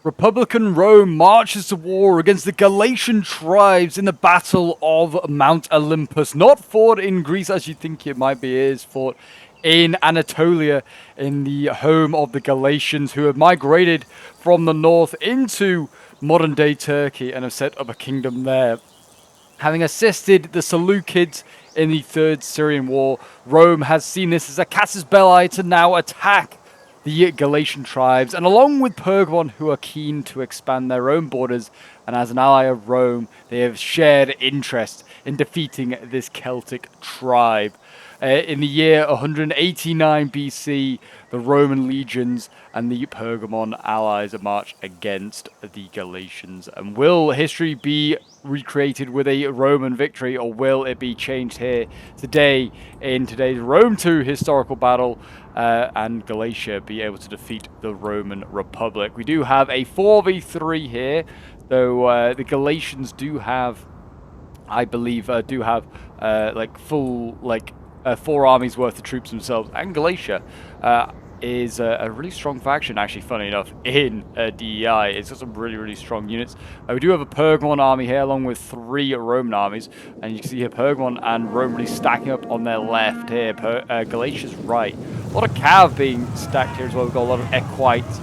Republican Rome marches to war against the Galatian tribes in the Battle of Mount Olympus. Not fought in Greece as you think it might be, it is fought in Anatolia, in the home of the Galatians, who have migrated from the north into modern-day Turkey and have set up a kingdom there. Having assisted the Seleucids in the Third Syrian War, Rome has seen this as a casus belli to now attack the Galatian tribes, and along with Pergamon, who are keen to expand their own borders, and as an ally of Rome, they have shared interest in defeating this Celtic tribe. In the year 189 BC, the Roman legions and the Pergamon allies march against the Galatians. And will history be recreated with a Roman victory, or will it be changed here today in today's Rome 2 historical battle, and Galatia be able to defeat the Roman Republic? We do have a 4v3 here, though the Galatians do have, I believe, like full, like, 4 armies worth of troops themselves, and Galatia is a really strong faction, actually, funny enough, in DEI. It's got some really strong units. We do have a Pergamon army here, along with 3 Roman armies, and you can see here Pergamon and Rome really stacking up on their left here, Galatia's right. A lot of cav being stacked here as well. We've got a lot of equites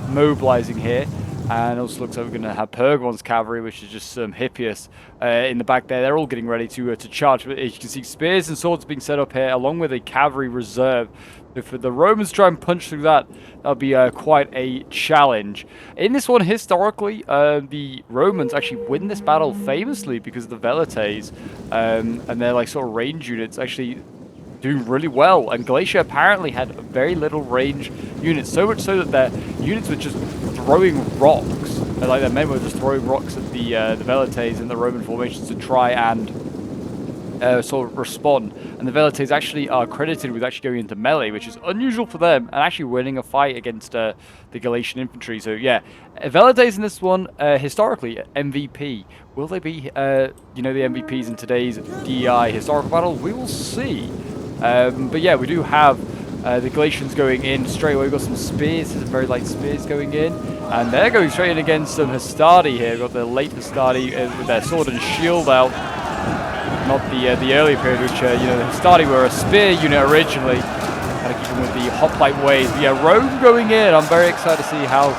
mobilizing here. And also looks like we're going to have Pergamon's cavalry, which is just some Hippias in the back there. They're all getting ready to charge. But as you can see, spears and swords being set up here, along with a cavalry reserve. If the Romans try and punch through that, that'll be quite a challenge. In this one, historically, the Romans actually win this battle famously because of the Velites, and their like sort of range units actually doing really well. And Galatia apparently had very little range units, so much so that their units were just throwing rocks. Like their men were just throwing rocks at the Velites in the Roman formations to try and sort of respond. And the Velites actually are credited with actually going into melee, which is unusual for them, and actually winning a fight against the Galatian infantry. So yeah, Velites in this one, historically MVP. Will they be, you know, the MVPs in today's DEI historical battle? We will see. But yeah, we do have the Galatians going in straight away. We've got some spears, some very light spears going in, and they're going straight in against some Hastati here. We've got the late Hastati with their sword and shield out, not the earlier period, which, you know, the Hastati were a spear unit originally, kind of keeping with the hoplite ways. But yeah, Rome going in. I'm very excited to see how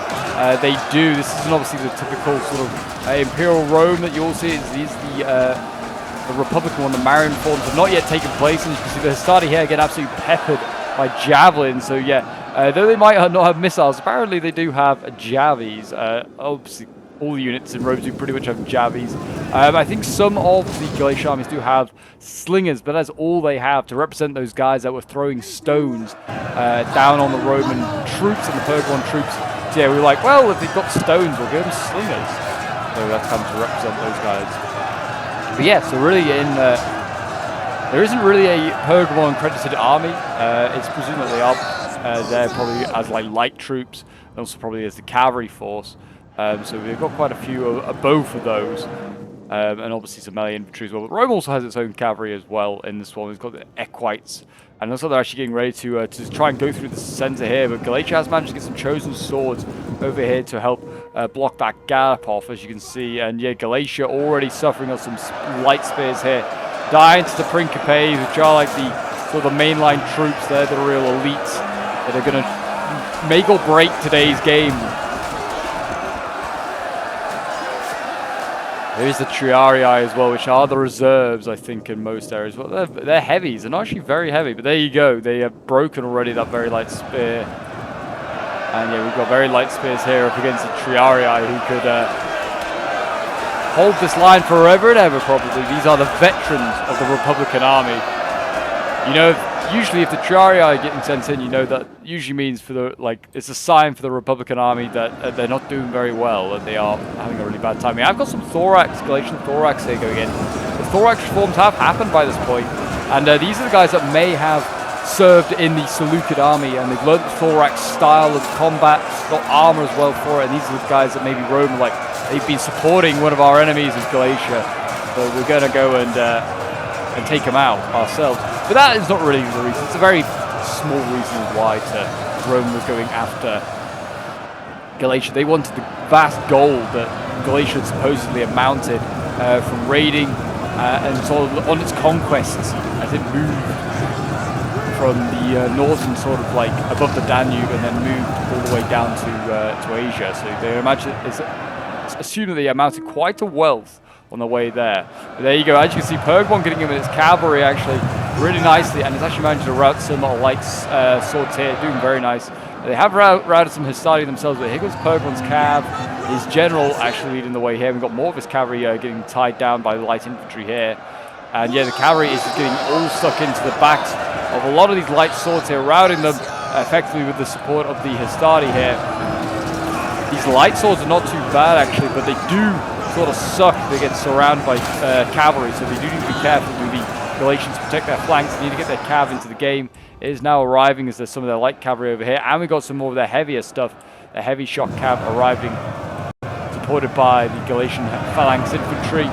they do. This isn't obviously the typical sort of Imperial Rome that you all see. It's the Republican one. The Marian forms have not yet taken place, and you can see the Hastati here get absolutely peppered by javelins. So yeah, though they might not have missiles, apparently they do have javies. Obviously, all the units in Rome do pretty much have javies. I think some of the Galatian armies do have slingers, but that's all they have to represent those guys that were throwing stones down on the Roman troops and the Pergamon troops. So yeah, we were like, well, if they've got stones, we'll give them slingers. So that's come to represent those guys. But yeah, so really there isn't really a Pergamon credited army. It's presumed that they are there probably as like light troops, and also probably as the cavalry force. So we've got quite a few of both of those, and obviously some melee infantry as well. But Rome also has its own cavalry as well in this one. It's got the equites, and also they're actually getting ready to try and go through the center here. But Galatia has managed to get some chosen swords over here to help block that gap off, as you can see. And yeah, Galatia already suffering on some light spears here, dying to the Principes, which are like the sort of the mainline troops. They're the real elites that are going to make or break today's game. There is the Triarii as well, which are the reserves, I think, in most areas. Well, they're heavies. They're not actually very heavy, but there you go. They have broken already that very light spear. And yeah, we've got very light spears here up against the Triarii, who could hold this line forever and ever, probably. These are the veterans of the Republican army. You know, usually if the Triarii are getting sent in, you know that usually means for the, like, it's a sign for the Republican army that they're not doing very well, that they are having a really bad time. I mean, I've got some thorax, Galatian thorax here going in. The thorax reforms have happened by this point, and these are the guys that may have served in the Seleucid army, and they've learned the thorax style of combat, got armor as well for it, and these are the guys that maybe Rome, like, they've been supporting one of our enemies as Galatia, so we're going to go and take them out ourselves. But that is not really the reason. It's a very small reason why Rome was going after Galatia. They wanted the vast gold that Galatia supposedly had mounted from raiding and sort of on its conquests as it moved from the northern sort of like above the Danube and then moved all the way down to Asia. So they imagine it's assumed that they amounted quite a wealth on the way there. But there you go. As you can see, Pergamon getting him in its cavalry actually really nicely, and it's actually managed to rout some light swords here, doing very nice. They have routed some Hastati themselves, but here goes Pergamon's cav. His general actually leading the way here. We've got more of his cavalry getting tied down by the light infantry here. And yeah, the cavalry is just getting all stuck into the backs of a lot of these light swords here, routing them effectively with the support of the Hastati here. These light swords are not too bad actually, but they do sort of suck. They get surrounded by cavalry, so they do need to be careful. Do the Galatians protect their flanks? They need to get their cav into the game. It is now arriving as there's some of their light cavalry over here, and we've got some more of their heavier stuff, the heavy shock cav arriving, supported by the Galatian phalanx infantry.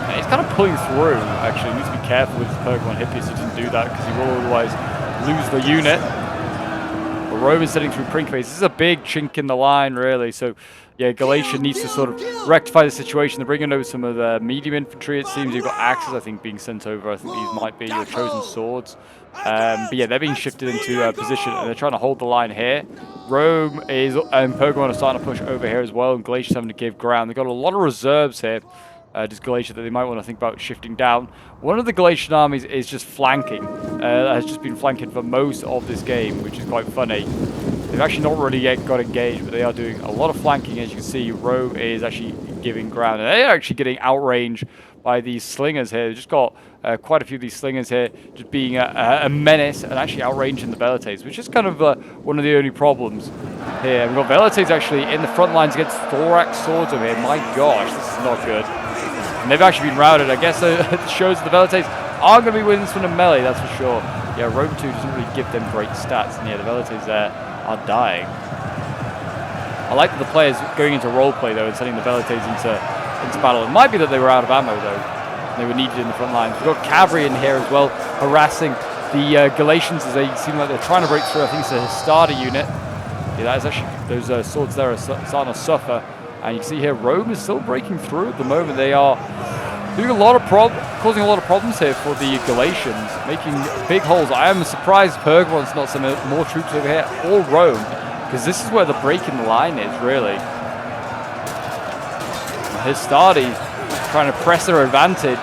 And he's kind of pulling through, actually. He needs to be careful with his Pergamon Hippias. He didn't do that because he will otherwise lose the unit. But Roman's setting through Principes. This is a big chink in the line, really. So, yeah, Galatia needs to sort of rectify the situation. They're bringing over some of the medium infantry, it seems. You've got axes, I think, being sent over. I think these might be your chosen swords. But yeah, they're being shifted into position, and they're trying to hold the line here. Rome is and Pergamon are starting to push over here as well, and Galatia's having to give ground. They've got a lot of reserves here. Just Galatia that they might want to think about shifting down. One of the Galatian armies is just flanking. Has just been flanking for most of this game, which is quite funny. They've actually not really yet got engaged, but they are doing a lot of flanking. As you can see, Rome is actually giving ground. And they're actually getting outranged by these slingers here. They've just got quite a few of these slingers here just being a menace and actually outranging the Velites, which is kind of one of the only problems here. We've got Velites actually in the front lines against thorax swords over here. My gosh, this is not good. And they've actually been routed. I guess it shows that the Velites are going to be winning this one in melee, that's for sure. Yeah, Rome 2 doesn't really give them great stats. And yeah, the Velites there are dying. I like that the players going into roleplay though and sending the Velites into battle. It might be that they were out of ammo though. They were needed in the front lines. We've got cavalry in here as well, harassing the Galatians as they seem like they're trying to break through. I think it's a Hastati unit. Yeah, that is actually, those swords there are starting to suffer. And you can see here, Rome is still breaking through at the moment. They are doing causing a lot of problems here for the Galatians, making big holes. I am surprised Pergamon's not sending more troops over here, or Rome, because this is where the break in the line is, really. Hastati trying to press their advantage.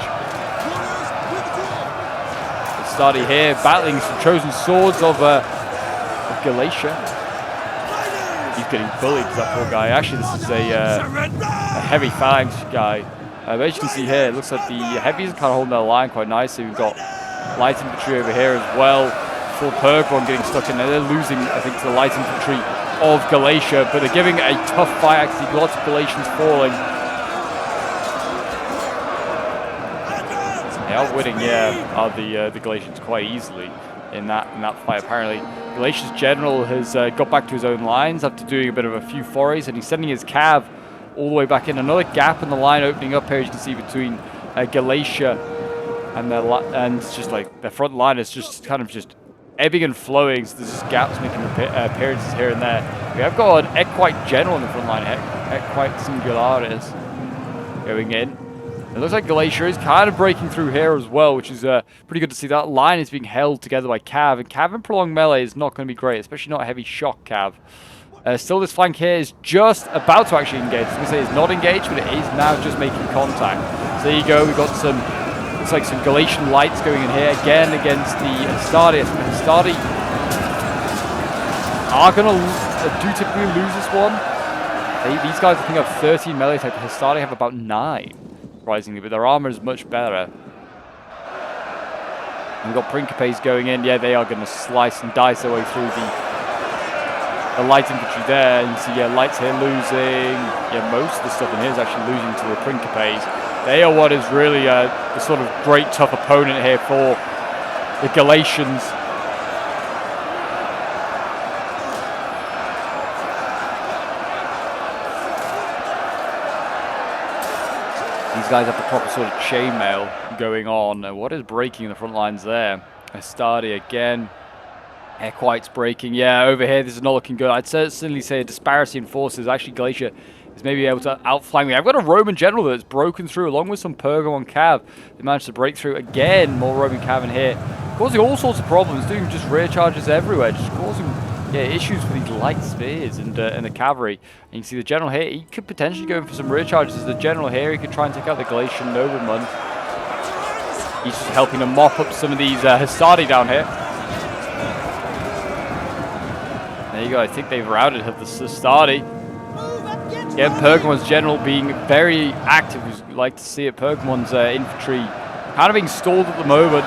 Hastati here battling some chosen swords of Galatia. He's getting bullied, that poor guy. Actually, this is a heavy phalanx guy. But as you can see here, it looks like the heavies are kind of holding their line quite nicely. We've got light infantry over here as well. Full Pergamon getting stuck in there. They're losing, I think, to the light infantry of Galatia, but they're giving a tough fight. Actually, lots of Galatians falling. They are winning, yeah, the Galatians quite easily in that fight. Apparently, Galatia's general has got back to his own lines after doing a bit of a few forays, and he's sending his cav all the way back in. Another gap in the line opening up here, as you can see, between Galatia and it's just like their front line is just kind of just ebbing and flowing. So there's just gaps making appearances here and there. We have got an Equite general in the front line, Equite Singularis, going in. It looks like Galatia is kind of breaking through here as well, which is pretty good to see. That line is being held together by cav, and cav in prolonged melee is not going to be great, especially not heavy shock cav. Still, this flank here is just about to actually engage. I was going to say it's not engaged, but it is now just making contact. So there you go. We've got some, looks like some Galatian lights going in here again against the Hastati. Hastati are going to do typically lose this one. These guys, I think, have 13 melee attack. Hastati have about 9. Surprisingly, but their armor is much better. And we've got Principes going in. Yeah, they are going to slice and dice their way through the light infantry there. And you see, yeah, lights here losing. Yeah, most of the stuff in here is actually losing to the Principes. They are what is really the sort of great tough opponent here for the Galatians. These guys have the proper sort of chainmail going on. What is breaking in the front lines there? Hastati again. Quite's breaking. Yeah, over here, this is not looking good. I'd certainly say a disparity in forces. Actually, Galatia is maybe able to outflank me. I've got a Roman general that's broken through, along with some Pergamon cav. They managed to break through again. More Roman cav in here, causing all sorts of problems, doing just rear charges everywhere, just causing issues for these light spears and the cavalry. And you can see the general here, he could potentially go in for some rear charges. As the general here, he could try and take out the Galatian nobleman. He's just helping to mop up some of these Hastati down here. There you go, I think they've routed the Hastati. Yeah, Pergamon's general being very active, as we like to see it. Pergamon's infantry kind of being stalled at the moment.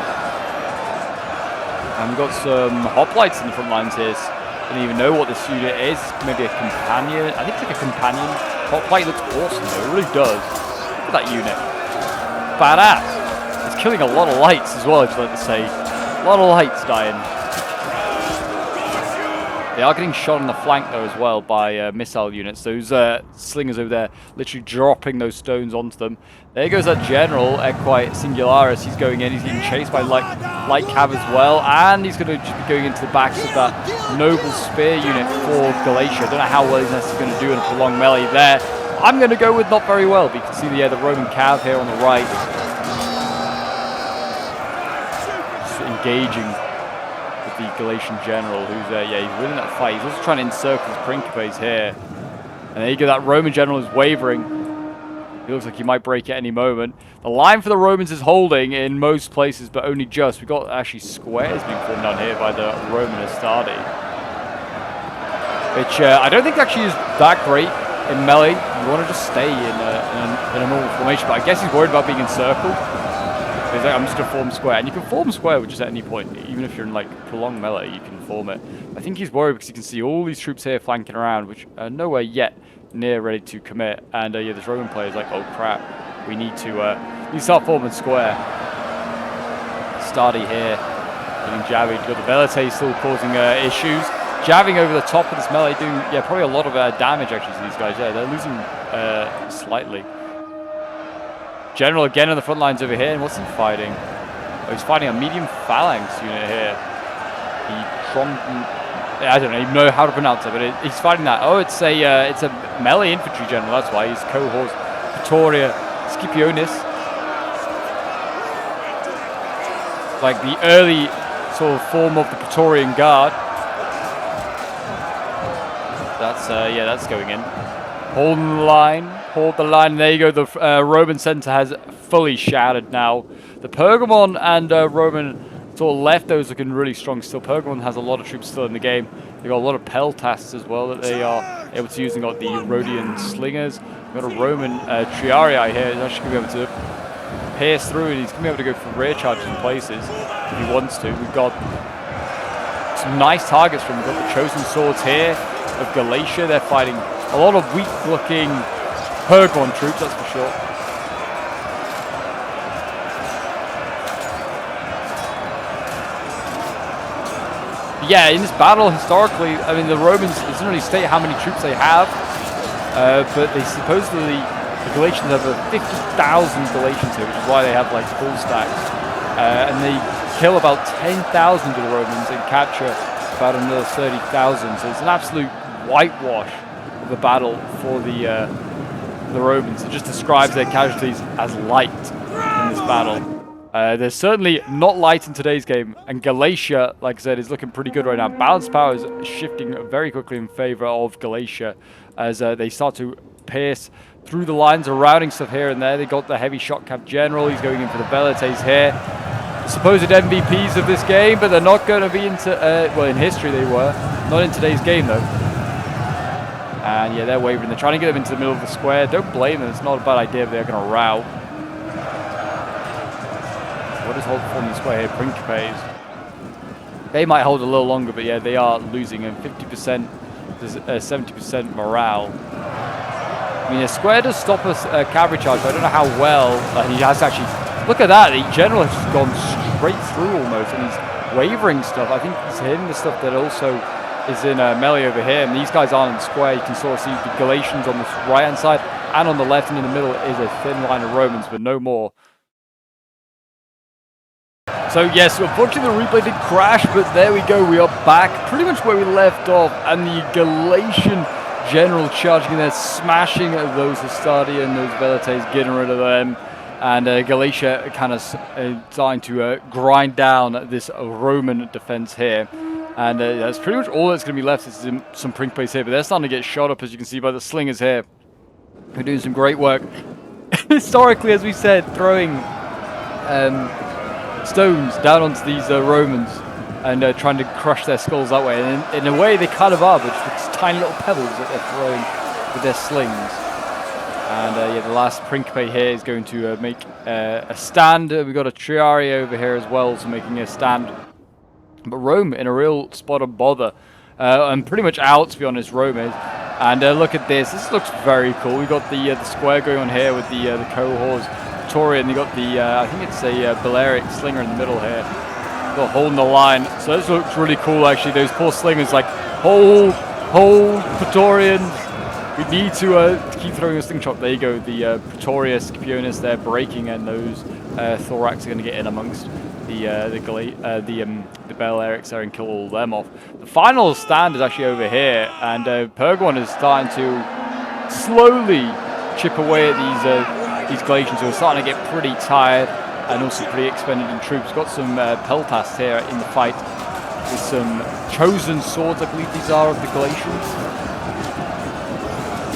And we've got some hoplites in the front lines here. I don't even know what this unit is. Maybe a companion. I think it's like a companion. Hoplite looks awesome though, it really does. Look at that unit. Badass. It's killing a lot of lights as well, I'd like to say. A lot of lights dying. They are getting shot on the flank though as well by missile units. Those slingers over there literally dropping those stones onto them. There goes that general, Equite Singularis. He's going in, he's getting chased by light cav as well. And he's going to just be going into the backs of that noble spear unit for Galatia. I don't know how well he's necessarily going to do in a prolonged melee there. I'm going to go with not very well. But you can see the Roman cav here on the right. Just engaging the Galatian general, who's he's winning that fight. He's also trying to encircle his Principes here. And there you go, that Roman general is wavering. He looks like he might break at any moment. The line for the Romans is holding in most places, but only just. We've got actually squares being formed down here by the Roman Hastati, which I don't think actually is that great in melee. You want to just stay in a normal formation, but I guess he's worried about being encircled. He's like, I'm just going to form square. And you can form square just at any point. Even if you're in like prolonged melee, you can form it. I think he's worried because you can see all these troops here flanking around, which are nowhere yet near ready to commit. And this Roman player is like, oh crap, we need to start forming square. Stardy here, getting jabbed. You've got the Velite still causing issues. Jabbing over the top of this melee, doing probably a lot of damage actually to these guys. Yeah, they're losing slightly. General again on the front lines over here, and what's he fighting? Oh, he's fighting a medium phalanx unit here. I don't even know how to pronounce it, but he's fighting that. Oh, it's a melee infantry general. That's why he's cohorts Pretoria Scipionis, like the early sort of form of the Praetorian Guard. That's going in. Hold the line. Hold the line. There you go. The Roman center has fully shattered now. The Pergamon and Roman sort of left those looking really strong still. Pergamon has a lot of troops still in the game. They've got a lot of peltasts as well that they are able to use. They've got the Rhodian slingers. We've got a Roman Triarii here. He's actually going to be able to pierce through, and he's going to be able to go for rear charges in places if he wants to. We've got some nice targets from. We've got the Chosen Swords here of Galatia. They're fighting a lot of weak-looking Pergamon troops, that's for sure. Yeah, in this battle, historically, I mean, the Romans, it doesn't really state how many troops they have, but they supposedly, the Galatians have 50,000 Galatians here, which is why they have, like, full stacks. And they kill about 10,000 of the Romans and capture about another 30,000. So it's an absolute whitewash of a battle for the Romans. It just describes their casualties as light in this battle. They're certainly not light in today's game, and Galatia, like I said, is looking pretty good right now. Balance power is shifting very quickly in favor of Galatia as they start to pierce through the lines, are routing stuff here and there. They got the heavy shot cap general. He's going in for the Velites here. The supposed MVPs of this game, but they're not going to be into, well, in history they were. Not in today's game, though. And yeah, they're wavering. They're trying to get them into the middle of the square. Don't blame them. It's not a bad idea if they're going to rout. What is hold forming the square here? Principes. They might hold a little longer, but yeah, they are losing. And 50% to 70% morale. I mean, a square does stop a cavalry charge, but I don't know how well he has actually. Look at that. The general has just gone straight through almost, and he's wavering stuff. I think he's hitting the stuff that also is in melee over here. And these guys aren't in square. You can sort of see the Galatians on the right-hand side, and on the left and in the middle is a thin line of Romans, but no more. So yes, unfortunately the replay did crash, but there we go. We are back pretty much where we left off, and the Galatian general charging in there, smashing those Hastati and those Velites, getting rid of them. And Galatia kind of starting to grind down this Roman defense here. And that's pretty much all that's going to be left is some prink plates here. But they're starting to get shot up, as you can see by the slingers here. They're doing some great work. Historically, as we said, throwing stones down onto these Romans and trying to crush their skulls that way. And in a way, they kind of are, but just tiny little pebbles that they're throwing with their slings. And yeah, the last Principe here is going to make a stand. We've got a Triarii over here as well, so making a stand. But Rome in a real spot of bother. And pretty much out, to be honest, Rome is. And look at this. This looks very cool. We've got the square going on here with the cohorts. Praetorian, you got the, I think it's a Balearic slinger in the middle here. Got holding the line. So this looks really cool, actually. Those poor slingers like, hold, Praetorians. We need to keep throwing a sling chop. There you go. The Praetoria Scipionis there breaking, and those Thorax are going to get in amongst the Balearics there and kill all of them off. The final stand is actually over here, and Pergamon is starting to slowly chip away at these Galatians who are starting to get pretty tired and also pretty expended in troops. Got some Peltas here in the fight with some chosen swords, I believe these are, of the Galatians.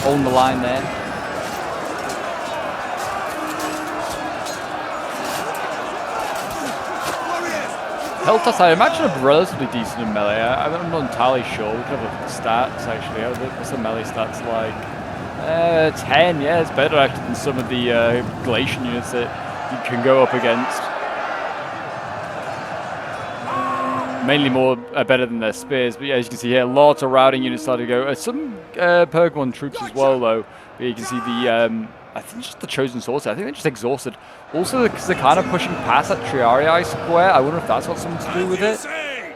On the line there. Peltas, I imagine, are relatively decent in melee. I'm not entirely sure. We can have a look at the stats, actually. What's the melee stats like? 10, yeah, it's better actually than some of the Galatian units that you can go up against. Mainly more better than their spears, but yeah, as you can see here, lots of routing units starting to go. Some Pergamon troops as well, though. But you can see the, I think just the chosen swords. I think they're just exhausted. Also, because they're kind of pushing past that Triarii square. I wonder if that's got something to do with it.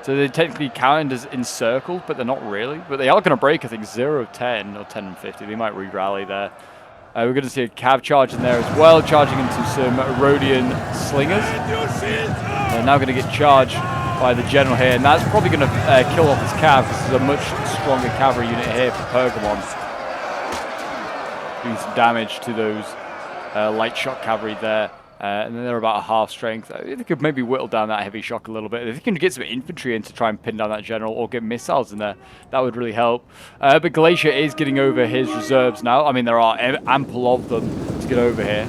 So they're technically counted as encircled, but they're not really. But they are going to break, I think, 0 of 10 or 10 and 50. They might re-rally there. We're going to see a cav charge in there as well, charging into some Rhodian slingers. They're now going to get charged by the general here, and that's probably going to kill off this cav. This is a much stronger cavalry unit here for Pergamon, doing some damage to those light shock cavalry there, and then they're about a half strength. They could maybe whittle down that heavy shock a little bit. If they can get some infantry in to try and pin down that general or get missiles in there, that would really help. But Galatia is getting over his reserves now. I mean, there are ample of them to get over here.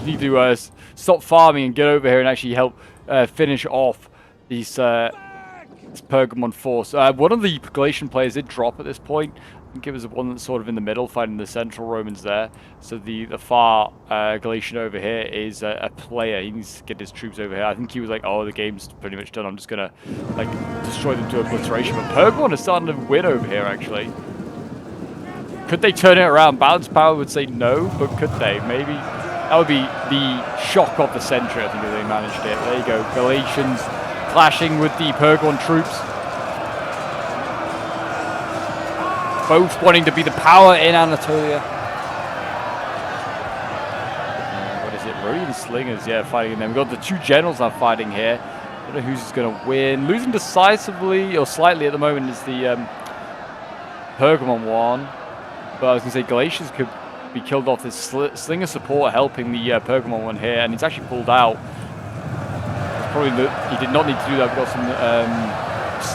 You need to stop farming and get over here and actually help finish off this Pergamon force. One of the Galatian players did drop at this point. I think it was the one that's sort of in the middle, fighting the central Romans there. So the far Galatian over here is a player. He needs to get his troops over here. I think he was like, oh, the game's pretty much done. I'm just going to like destroy them to obliteration. But Pergamon is starting to win over here, actually. Could they turn it around? Balance power would say no, but could they? Maybe. That would be the shock of the century, I think, if they managed it. There you go. Galatians clashing with the Pergamon troops. Both wanting to be the power in Anatolia. What is it? Rhodian slingers, yeah, fighting in them. We've got the two generals now fighting here. I don't know who's going to win. Losing decisively, or slightly at the moment, is the Pergamon one. But I was going to say, Galatians could be killed off. This slinger support helping the Pergamon one here, and he's actually pulled out. Probably he did not need to do that. We've got some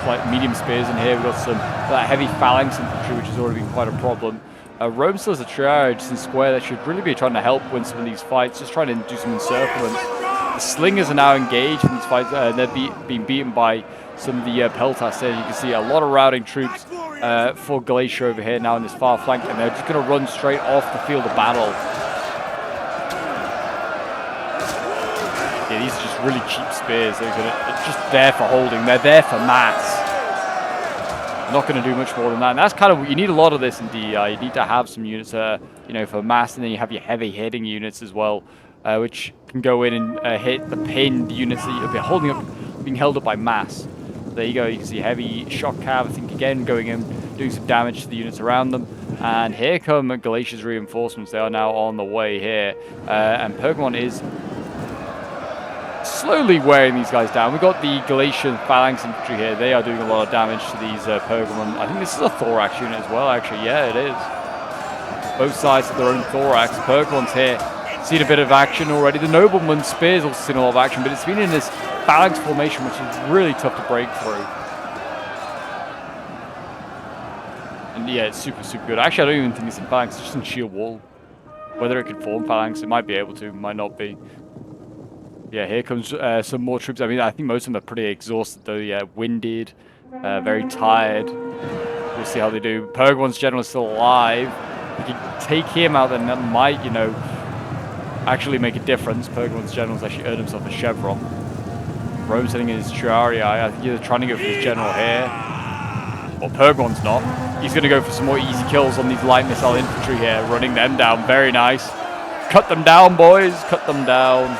slight medium spears in here. We've got some heavy phalanx infantry, which has already been quite a problem. Rome still has a triage just in square that should really be trying to help win some of these fights, just trying to do some encirclement. The slingers are now engaged in these fights, and they're being beaten by some of the Peltas there. You can see a lot of routing troops for Galatia over here now in this far flank, and they're just going to run straight off the field of battle. Yeah, these are just really cheap spears. They're just there for holding. They're there for mass. Not going to do much more than that. And that's kind of, you need a lot of this in DEI. You need to have some units, you know, for mass, and then you have your heavy hitting units as well, which can go in and hit the pinned units that you're holding up, being held up by mass. There you go. You can see heavy shock cav, I think, again going in, doing some damage to the units around them. And here come Galatia's reinforcements. They are now on the way here, and Pergamon is slowly wearing these guys down. We've got the Galatian phalanx infantry here. They are doing a lot of damage to these Pergamon. I think this is a thorax unit as well, actually. Yeah, it is. Both sides have their own thorax. Pergamon's here. Seen a bit of action already. The nobleman's spears also seen a lot of action, but it's been in this phalanx formation, which is really tough to break through. And yeah, it's super, super good. Actually, I don't even think it's in phalanx. It's just in sheer wall. Whether it could form phalanx, it might be able to, might not be. Yeah, here comes some more troops. I mean, I think most of them are pretty exhausted, though. Yeah, winded, very tired. We'll see how they do. Pergamon's general is still alive. If you can take him out, then that might, you know, actually make a difference. Pergamon's general's actually earned himself a chevron. Rome's sitting in his Triarii. I think he's trying to go for his general here. Well, Pergamon's not. He's going to go for some more easy kills on these light missile infantry here, running them down. Very nice. Cut them down, boys. Cut them down.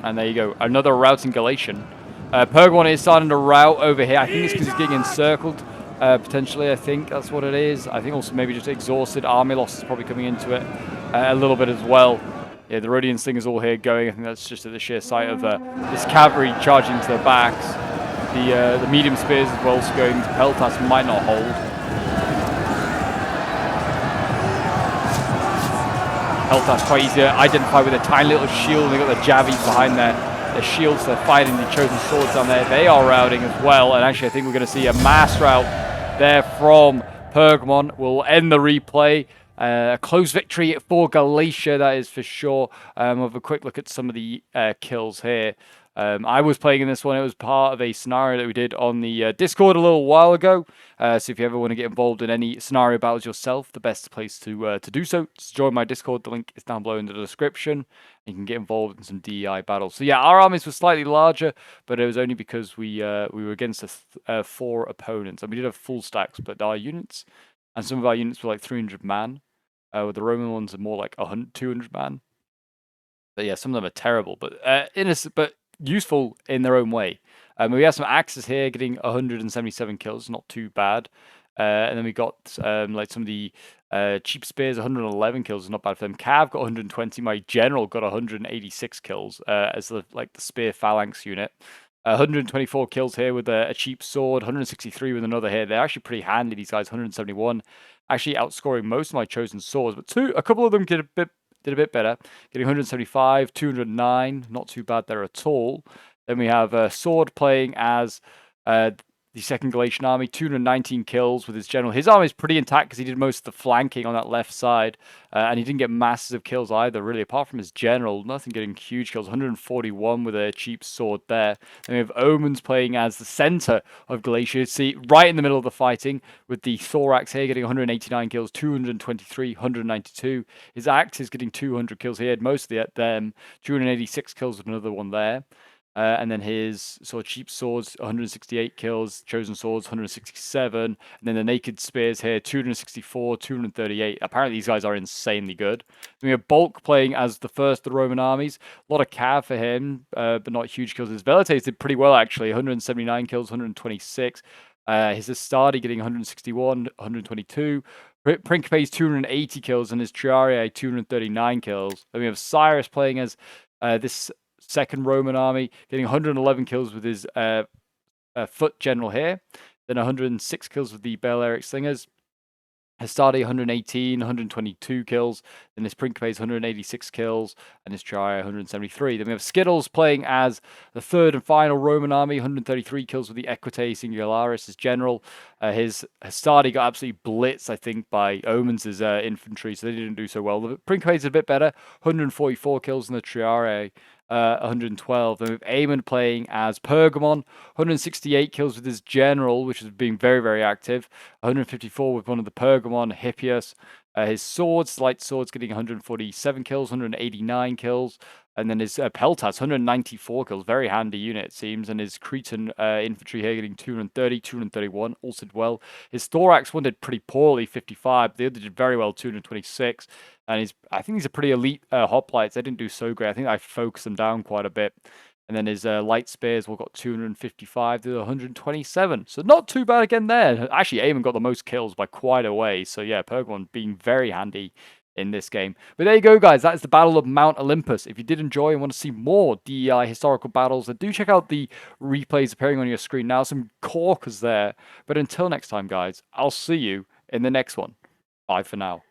And there you go. Another routing Galatian. Pergamon is starting to rout over here. I think it's because he's getting encircled. Potentially, I think that's what it is. I think also maybe just exhausted. Army loss is probably coming into it a little bit as well. Yeah, the Rhodian Slingers all here going. I think that's just at the sheer sight of this cavalry charging to their backs. The medium spears as well also going. Peltas might not hold. Peltas quite easy to identify with a tiny little shield. They've got the Javis behind their shields. They're fighting the chosen swords down there. They are routing as well. And actually, I think we're going to see a mass rout there from Pergamon. We'll end the replay. A close victory for Galatia, that is for sure. We'll have a quick look at some of the kills here. I was playing in this one. It was part of a scenario that we did on the Discord a little while ago. So if you ever want to get involved in any scenario battles yourself, the best place to do so is join my Discord. The link is down below in the description. You can get involved in some DEI battles. So yeah, our armies were slightly larger, but it was only because we were against 4 opponents. And we did have full stacks, but our units, and some of our units were like 300 man. With the Roman ones are more like 200 man. But yeah, some of them are terrible, but but useful in their own way. We have some axes here getting 177 kills, not too bad. And then we got like some of the cheap spears, 111 kills is not bad for them. Cav got 120. My general got 186 kills as the spear phalanx unit. 124 kills here with a cheap sword, 163 with another here. They're actually pretty handy, these guys. 171, actually outscoring most of my chosen swords, but a couple of them did a bit better, getting 175, 209, not too bad there at all. Then we have Sword playing as the second Galatian army, 219 kills with his general. His army is pretty intact because he did most of the flanking on that left side, and he didn't get massive kills either, really, apart from his general. Nothing getting huge kills, 141 with a cheap sword there. Then we have Omens playing as the center of Galatia. See, right in the middle of the fighting, with the thorax here getting 189 kills, 223, 192. His axe is getting 200 kills. He had most of them, 286 kills with another one there. And then his sort of cheap swords, 168 kills, chosen swords, 167, and then the naked spears here, 264, 238. Apparently these guys are insanely good. Then we have Bulk playing as the first of the Roman armies. A lot of cav for him, but not huge kills. His Velites did pretty well, actually, 179 kills, 126. His Astadi getting 161, 122. Principe's 280 kills, and his Triarii 239 kills. Then we have Cyrus playing as this second Roman army, getting 111 kills with his foot general here. Then 106 kills with the Balearic Slingers. Hastati 118, 122 kills. Then his Principe's 186 kills, and his Triarii 173. Then we have Skittles playing as the third and final Roman army, 133 kills with the Equite Singularis as general. His Hastati got absolutely blitzed, I think, by Omens' infantry, so they didn't do so well. The Principe's a bit better, 144 kills in the Triarii. 112. Then we have Aemon playing as Pergamon, 168 kills with his general, which has been very, very active. 154 with one of the Pergamon, Hippias. His swords, light swords, getting 147 kills, 189 kills. And then his Peltas, 194 kills. Very handy unit, it seems. And his Cretan infantry here getting 230, 231. Also did well. His Thorax one did pretty poorly, 55. The other did very well, 226. And I think these are pretty elite hoplites. They didn't do so great. I think I focused them down quite a bit. And then his light spears will got 255 to 127. So not too bad again there. Actually, Aemon got the most kills by quite a way. So yeah, Pergamon being very handy in this game. But there you go, guys. That is the Battle of Mount Olympus. If you did enjoy and want to see more DEI historical battles, then do check out the replays appearing on your screen now. Some corkers there. But until next time, guys, I'll see you in the next one. Bye for now.